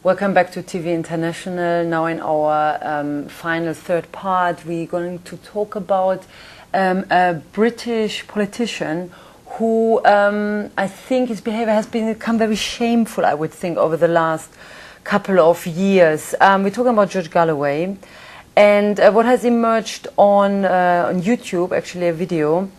Welcome back to TV International. Now in our final third part, we're going to talk about a British politician who I think his behavior has become very shameful, I would think, over the last couple of years. We're talking about George Galloway. And what has emerged on YouTube, actually a video,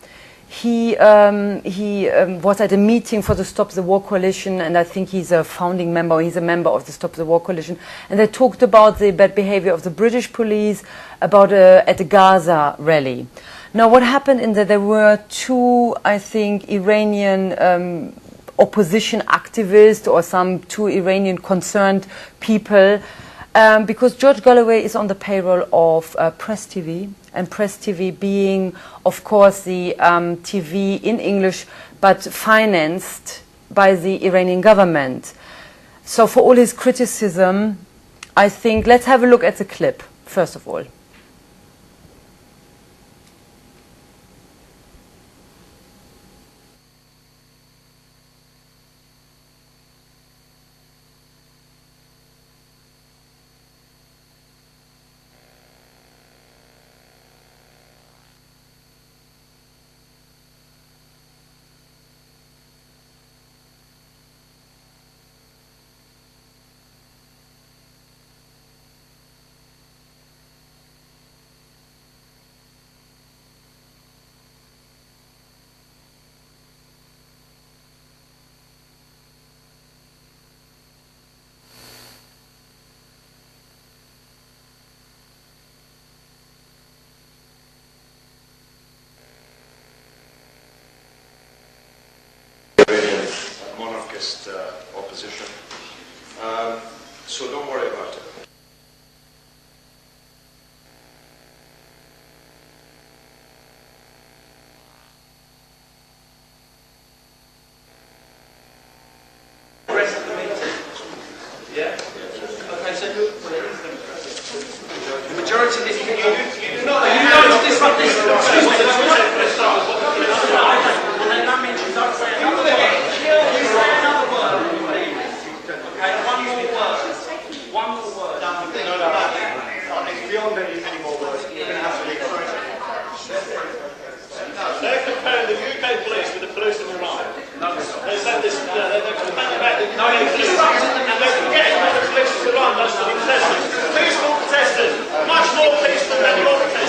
he was at a meeting for the Stop the War Coalition, and I think he's a founding member, or he's a member of the Stop the War Coalition, and they talked about the bad behavior of the British police at the Gaza rally. Now, what happened in that there were two, I think, Iranian opposition activists or two Iranian concerned people, because George Galloway is on the payroll of Press TV, and Press TV being, of course, the TV in English, but financed by the Iranian government. So for all his criticism, I think, let's have a look at the clip, first of all. Iranian monarchist opposition, so don't worry about it. Rest of the meeting? Yeah? Okay, so the majority of this, you know this one, They're comparing the UK police with the police in Iran. They said this, they're comparing about the UK police, and they're forgetting what the police in Iran does to the protesters. Peaceful protesters, much more peaceful than your protesters.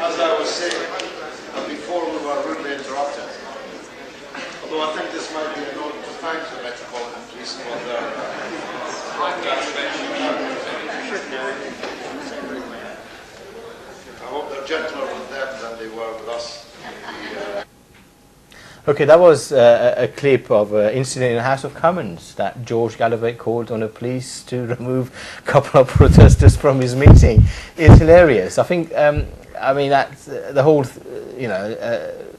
As I was saying before, we were rudely interrupted. Although I think this might be an order to thank the Metropolitan Police for their I hope they're gentler with them than they were with us. Okay, that was a clip of an incident in the House of Commons that George Galloway called on the police to remove a couple of protesters from his meeting. It's hilarious. I think, I mean, that's the whole,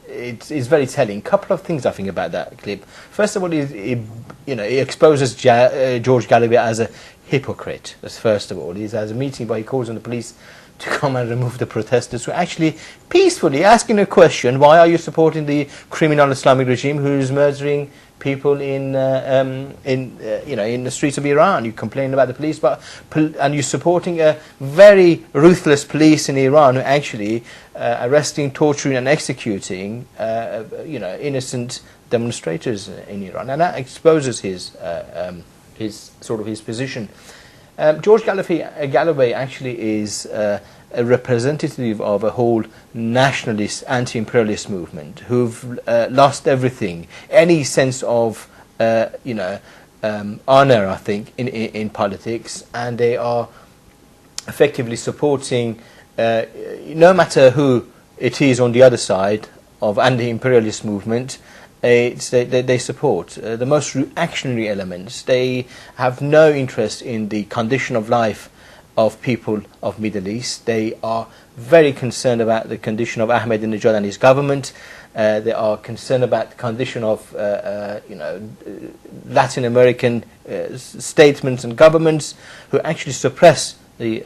it's very telling. Couple of things I think about that clip. First of all, it exposes George Galloway as a hypocrite. That's first of all. He has a meeting, but he calls on the police to come and remove the protesters who are actually peacefully asking a question: why are you supporting the criminal Islamic regime who is murdering people in the streets of Iran? You complain about the police, and you're supporting a very ruthless police in Iran who are actually arresting, torturing, and executing innocent demonstrators in Iran, and that exposes his position. George Galloway actually is a representative of a whole nationalist, anti-imperialist movement who've lost everything, any sense of, honour, I think, in politics, and they are effectively supporting, no matter who it is on the other side of anti-imperialist movement, they support the most reactionary elements. They have no interest in the condition of life of people of Middle East. They are very concerned about the condition of Ahmadinejad and his government. They are concerned about the condition of Latin American statesmen and governments who actually suppress the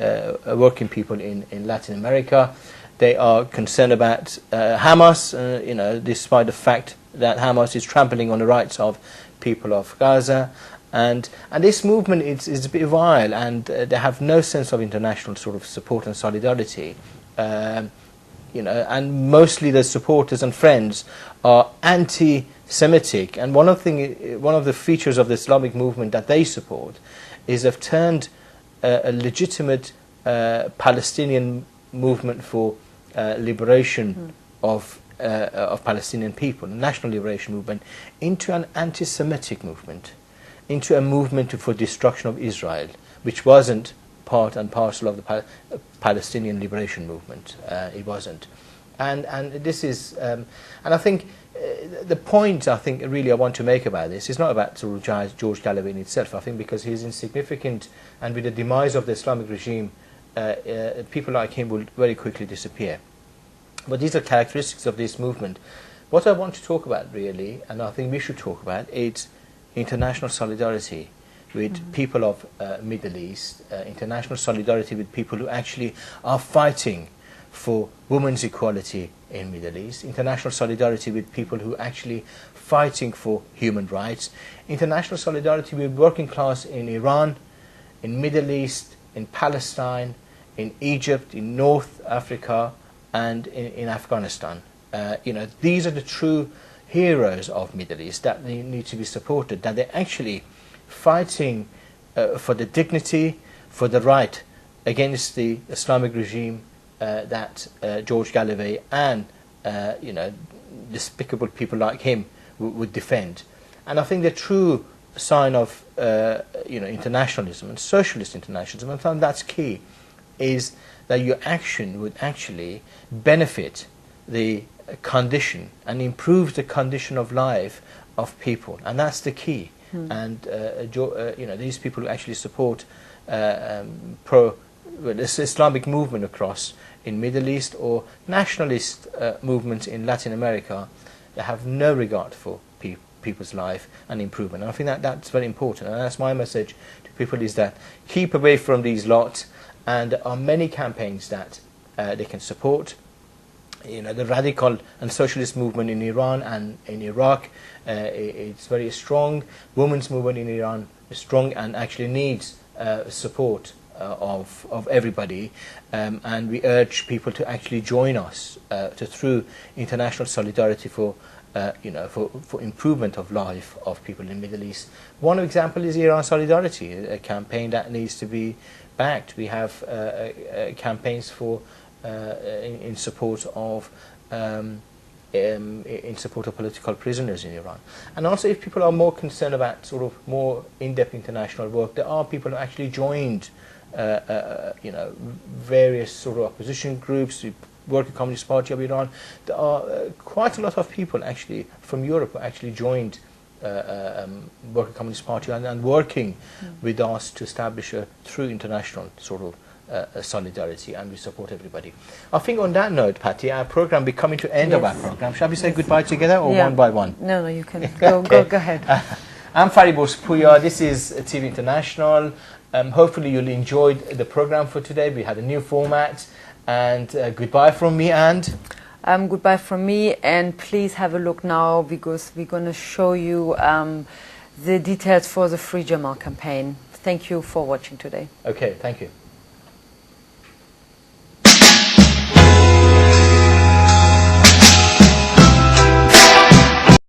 working people in Latin America. They are concerned about Hamas, despite the fact that Hamas is trampling on the rights of people of Gaza. And this movement is a bit vile, and they have no sense of international sort of support and solidarity. And mostly the supporters and friends are anti-Semitic. And one of the features of the Islamic movement that they support is they've turned a legitimate Palestinian movement for liberation of Palestinian people, the national liberation movement, into an anti-Semitic movement, into a movement for destruction of Israel, which wasn't part and parcel of the Palestinian liberation movement. It wasn't, and this is, and I think the point I want to make about this is not about sort of George Galloway in itself. I think because he's insignificant, and with the demise of the Islamic regime, people like him will very quickly disappear. But these are characteristics of this movement. What I want to talk about really, and I think we should talk about, is international solidarity with people of Middle East, international solidarity with people who actually are fighting for women's equality in Middle East, international solidarity with people who actually fighting for human rights, international solidarity with working class in Iran, in Middle East, in Palestine, in Egypt, in North Africa, and in Afghanistan. These are the true heroes of Middle East that they need to be supported, that they're actually fighting for the dignity, for the right against the Islamic regime that George Galloway and despicable people like him would defend. And I think the true sign of internationalism and socialist internationalism, and I think that's key, is that your action would actually benefit the condition and improve the condition of life of people, and that's the key. And these people who actually support this Islamic movement across in Middle East or nationalist movements in Latin America, they have no regard for people's life and improvement. And I think that's very important, and that's my message to people, is that keep away from these lots. And there are many campaigns that they can support. The radical and socialist movement in Iran and in Iraq, it's very strong. Women's movement in Iran is strong and actually needs support of everybody. And we urge people to actually join us through international solidarity for improvement of life of people in the Middle East. One example is Iran Solidarity, a campaign that needs to be backed. We have campaigns for in support of political prisoners in Iran. And also, if people are more concerned about sort of more in-depth international work, there are people who actually joined various sort of opposition groups, the Working Communist Party of Iran. There are quite a lot of people actually from Europe who actually joined Working Communist Party and working with us to establish a true international sort of solidarity, and we support everybody. I think on that note, Patty, our program will be coming to the end of our program. Shall we say goodbye together or one by one? No, you can go ahead. I'm Faribos Puya. This is TV International. Hopefully you'll enjoy the program for today. We had a new format. And goodbye from me, and goodbye from me, and please have a look now, because we're going to show you the details for the Free Jamal campaign. Thank you for watching today. Okay, thank you.